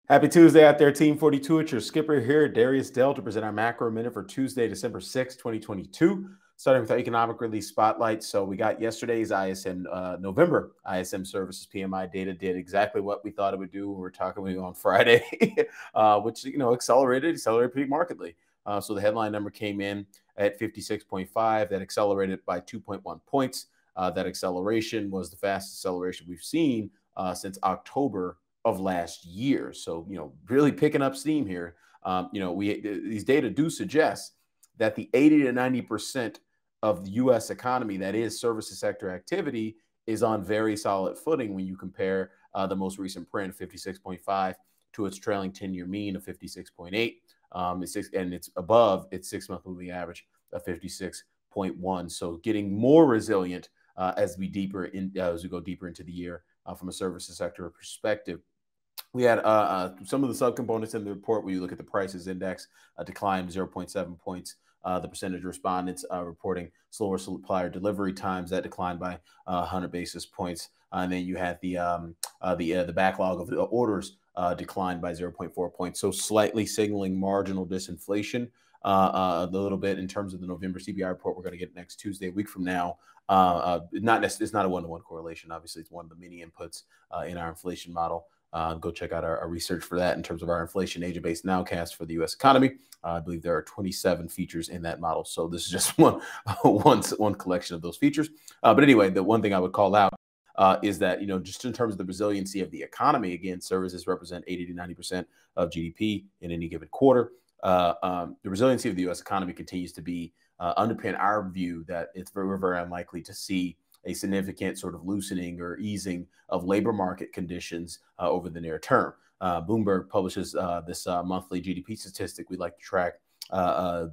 Happy Tuesday out there, Team 42. It's your skipper here, Darius Dale, to present our macro minute for Tuesday, December 6th, 2022. Starting with our economic release spotlight. So we got yesterday's ISM, November ISM services PMI data did exactly what we thought it would do when we were talking with you on Friday, which, accelerated pretty markedly. So the headline number came in at 56.5. That accelerated by 2.1 points. That acceleration was the fastest acceleration we've seen since October of last year. So, really picking up steam here. These data do suggest that the 80 to 90% of the U.S. economy, that is services sector activity, is on very solid footing when you compare the most recent print, 56.5, to its trailing 10-year mean of 56.8. And it's above its 6-month moving average of 56.1. So getting more resilient as we go deeper into the year from a services sector perspective. We had some of the subcomponents in the report where you look at the prices index declined 0.7 points. The percentage of respondents reporting slower supplier delivery times that declined by 100 basis points. And then you had the backlog of the orders declined by 0.4 points. So slightly signaling marginal disinflation a little bit in terms of the November CPI report we're going to get next Tuesday, a week from now. It's not a one-to-one correlation. Obviously, it's one of the many inputs in our inflation model. Go check out our research for that in terms of our inflation agent-based nowcast for the U.S. economy. I believe there are 27 features in that model. So this is just one collection of those features. But anyway, the one thing I would call out is that, just in terms of the resiliency of the economy, again, services represent 80 to 90% of GDP in any given quarter. The resiliency of the U.S. economy continues to be underpin our view that we're very unlikely to see a significant sort of loosening or easing of labor market conditions over the near term. Bloomberg publishes this monthly GDP statistic we like to track.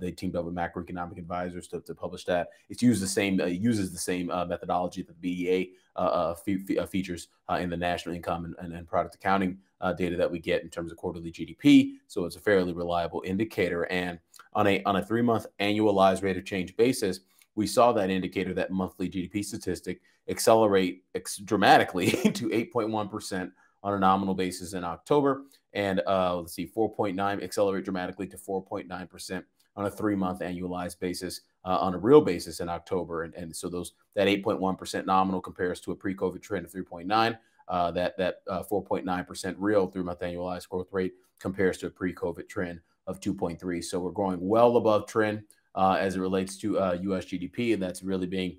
They teamed up with macroeconomic advisors to publish that. It uses the same methodology that the BEA features in the national income and product accounting data that we get in terms of quarterly GDP. So it's a fairly reliable indicator. And on a 3-month annualized rate of change basis, we saw that indicator, that monthly GDP statistic, accelerate dramatically to 8.1% on a nominal basis in October. And 4.9 accelerate dramatically to 4.9% on a 3-month annualized basis on a real basis in October. And so that 8.1% nominal compares to a pre-COVID trend of 3.9. That 4.9% real 3-month annualized growth rate compares to a pre-COVID trend of 2.3. So we're growing well above trend as it relates to U.S. GDP, and that's really being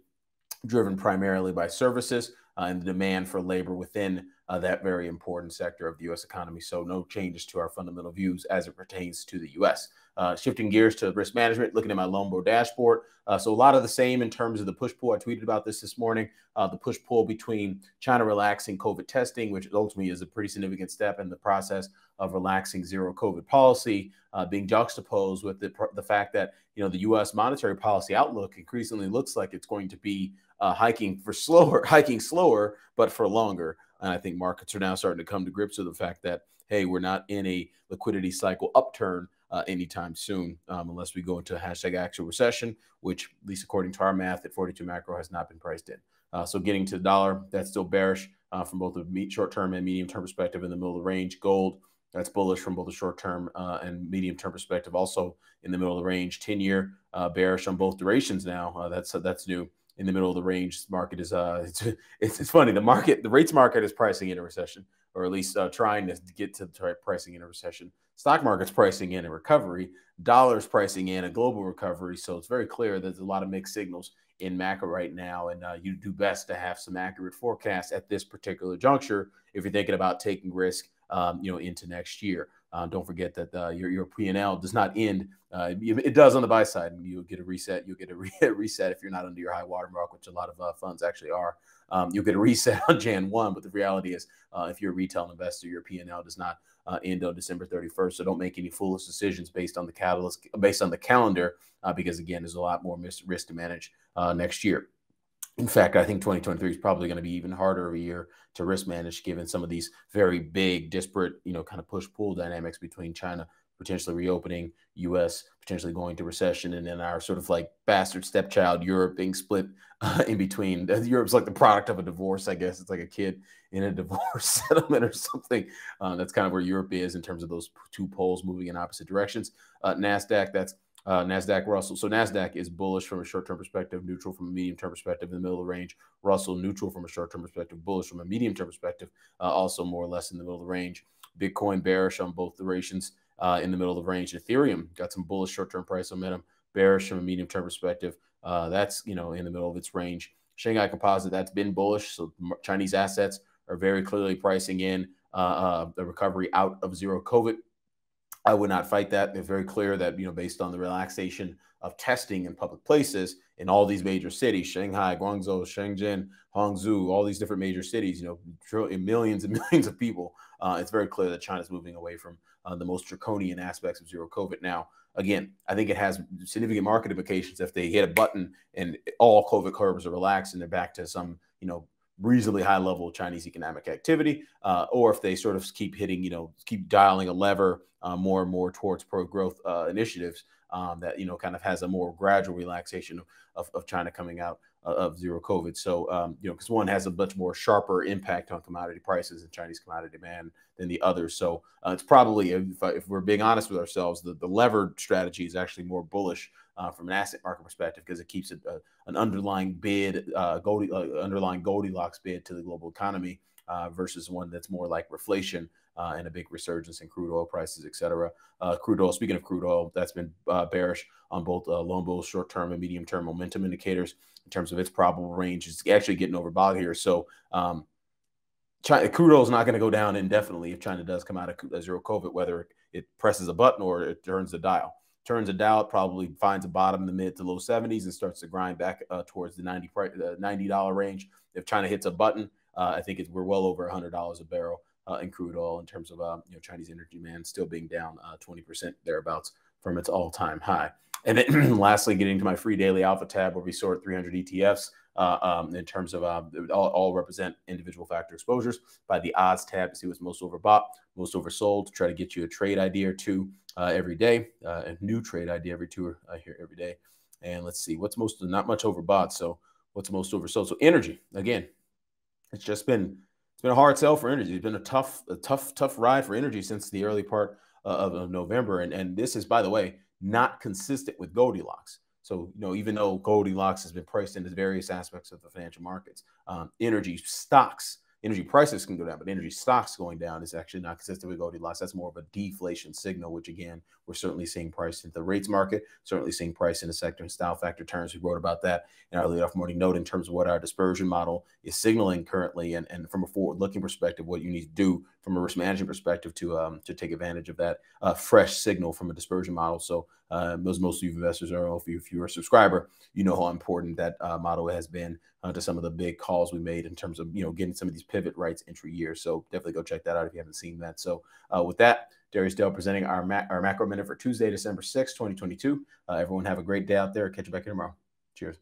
driven primarily by services and the demand for labor within that very important sector of the U.S. economy. So no changes to our fundamental views as it pertains to the U.S. Shifting gears to risk management, looking at my Lombard dashboard. So a lot of the same in terms of the push-pull. I tweeted about this morning, the push-pull between China relaxing COVID testing, which ultimately is a pretty significant step in the process of relaxing zero COVID policy, being juxtaposed with the fact that, the U.S. monetary policy outlook increasingly looks like it's going to be hiking slower, but for longer. And I think markets are now starting to come to grips with the fact that, hey, we're not in a liquidity cycle upturn anytime soon, unless we go into a #actual recession, which, at least according to our math at 42 Macro, has not been priced in. So getting to the dollar, that's still bearish from both a short-term and medium-term perspective in the middle of the range. Gold, that's bullish from both a short-term and medium-term perspective, also in the middle of the range. 10-year bearish on both durations now. That's new. In the middle of the range, the market is it's funny. The rates market is pricing in a recession, or at least trying to get to the pricing in a recession. Stock market's pricing in a recovery. Dollars pricing in a global recovery. So it's very clear that there's a lot of mixed signals in macro right now, and you do best to have some accurate forecasts at this particular juncture if you're thinking about taking risk, into next year. Don't forget that your P&L does not end. It does on the buy side. You'll get a reset. You'll get a reset if you're not under your high water mark, which a lot of funds actually are. You'll get a reset on Jan 1. But the reality is, if you're a retail investor, your P&L does not end on December 31st. So don't make any foolish decisions based on the calendar, because, again, there's a lot more risk to manage next year. In fact, I think 2023 is probably going to be even harder of a year to risk manage, given some of these very big, disparate, kind of push-pull dynamics between China potentially reopening, U.S. potentially going to recession, and then our sort of like bastard stepchild Europe being split in between. Europe's like the product of a divorce, I guess. It's like a kid in a divorce settlement or something. That's kind of where Europe is in terms of those two poles moving in opposite directions. NASDAQ, that's NASDAQ Russell. So NASDAQ is bullish from a short-term perspective, neutral from a medium-term perspective in the middle of the range. Russell neutral from a short-term perspective, bullish from a medium-term perspective, also more or less in the middle of the range. Bitcoin bearish on both durations in the middle of the range. Ethereum got some bullish short-term price momentum, bearish from a medium-term perspective. That's in the middle of its range. Shanghai Composite, that's been bullish. So Chinese assets are very clearly pricing in the recovery out of zero COVID. I would not fight that. They're very clear that, based on the relaxation of testing in public places in all these major cities, Shanghai, Guangzhou, Shenzhen, Hangzhou, all these different major cities, millions and millions of people. It's very clear that China's moving away from the most draconian aspects of zero COVID. Now, again, I think it has significant market implications if they hit a button and all COVID curves are relaxed and they're back to some, reasonably high level of Chinese economic activity, or if they sort of keep hitting, keep dialing a lever more and more towards pro-growth initiatives that, kind of has a more gradual relaxation of China coming out of zero COVID. So, because one has a much more sharper impact on commodity prices and Chinese commodity demand than the other. So it's probably, if we're being honest with ourselves, the levered strategy is actually more bullish from an asset market perspective because it keeps an underlying bid, underlying Goldilocks bid to the global economy versus one that's more like reflation and a big resurgence in crude oil prices, et cetera. Crude oil, speaking of crude oil, that's been bearish on both loan bulls, short-term and medium-term momentum indicators in terms of its probable range. It's actually getting overbought here. So crude oil is not going to go down indefinitely if China does come out of zero COVID, whether it presses a button or it turns the dial. Turns it down, probably finds a bottom in the mid to low 70s and starts to grind back towards the $90 range. If China hits a button, I think we're well over $100 a barrel in crude oil in terms of Chinese energy demand still being down 20% thereabouts from its all-time high. And then lastly, getting to my free daily alpha tab where we sort 300 ETFs in terms of all represent individual factor exposures by the odds tab to see what's most overbought, most oversold, to try to get you a trade idea or two every day, a new trade idea every day. And let's see what's not much overbought. So what's most oversold? So energy, again, it's been a hard sell for energy. It's been a tough ride for energy since the early part of November. And this is, by the way, not consistent with Goldilocks. So, even though Goldilocks has been priced into various aspects of the financial markets, energy prices can go down, but energy stocks going down is actually not consistent with Goldilocks. That's more of a deflation signal, which again, we're certainly seeing priced into the rates market, certainly seeing price in the sector and style factor terms. We wrote about that in our lead off morning note in terms of what our dispersion model is signaling currently. And from a forward looking perspective, what you need to do from a risk management perspective to take advantage of that fresh signal from a dispersion model. So most of you investors are, if you're a subscriber, you know how important that model has been to some of the big calls we made in terms of, getting some of these pivot rights entry years. So definitely go check that out if you haven't seen that. So with that, Darius Dale presenting our macro minute for Tuesday, December 6th, 2022. Everyone have a great day out there. Catch you back here tomorrow. Cheers.